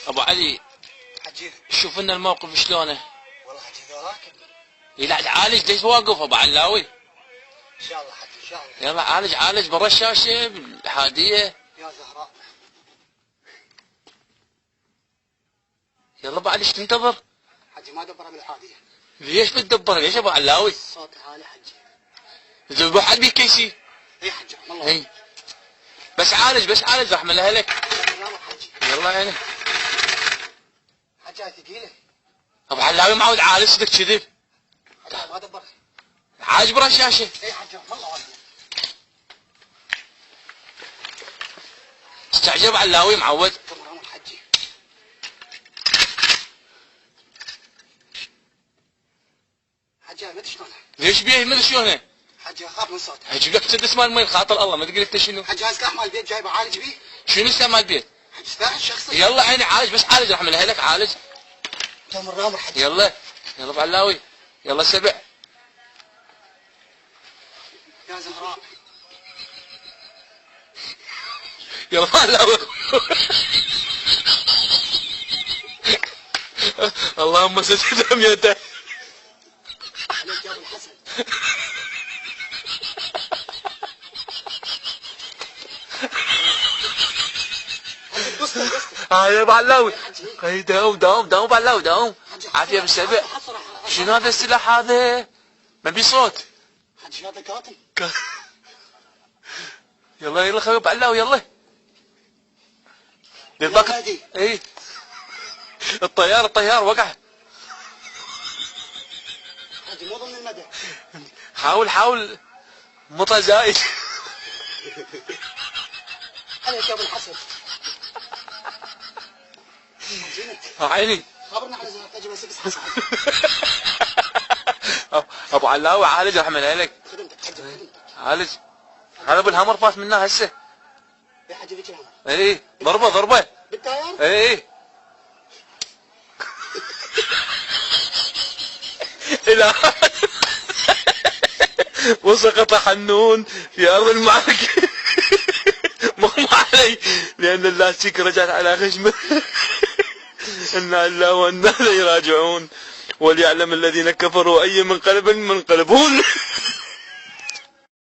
ابو علي حجي شوف لنا الموقف شلونه. والله حجي ذولاك لا عالج ليش واقف ابو علاوي؟ ان شاء الله حجي ان شاء الله. يلا عالج برا الشاشه بالحاديه. يا زهراء يلا ابو علي ايش تنتظر؟ حجي ما دبرها بالحاديه. ليش بتدبر ليش ابو علاوي؟ الصوت عالي حجي. ذبح حد بيكيسي. اي حجي والله. اي بس عالج رحمه لاهلك. حجي يلا يعني حجي هاي ثقيله. ابو علاوي معود عالج صدق كذب. حجي ما دبرها. عالج برا الشاشه. اي حجي والله والله. استعجب علاوي معود. تمام حجي. حجي ما ادري شلونها. ليش بيه ما ادري شلونه؟ حجي اخاف من صوتها. اجيب لك مسدس مال مي خاطر الله ما تقول انت شنو؟ حجي هاي سلاح مال البيت جايبه عالج بيه. شنو السلاح مال البيت؟ حجي سلاح شخصي. يلا عيني عالج بس عالج رحمه لاهلك عالج. تمر رامر حجي. يلا ابو علاوي يلا سبع. يا زهراء يلا ابو علاوي اللهم سددهم يده. عليك يا ابو الحسن. يا ابو علاوي اي داوم ابو علاوي داوم. عافيه بالسبع. شنو هذا السلاح هذا؟ ما بي صوت. حجي هذا كاتم. يلا خذ ابو علاوي يلا. للباقة اي الطيار وقع. حجي مو ضمن المدى. حاول مطى زايد. عليك يا ابو الحسن. عيني خبرنا على زهرة تجي بس حسن. ابو علاوي عالج رحمه الله عليك. خدمتك حجي خدمتك. عالج هذا ابو الهمر فات منه هسه. يا حجي ذيك الهمر. اي ضربه. بالتاير؟ اي الى وسقط حنون في ارض المعركه. مغمى علي لان اللاسيك رجعت على خشمه. انا لله وانا اليه راجعون وليعلم الذين كفروا اي منقلب منقلبون.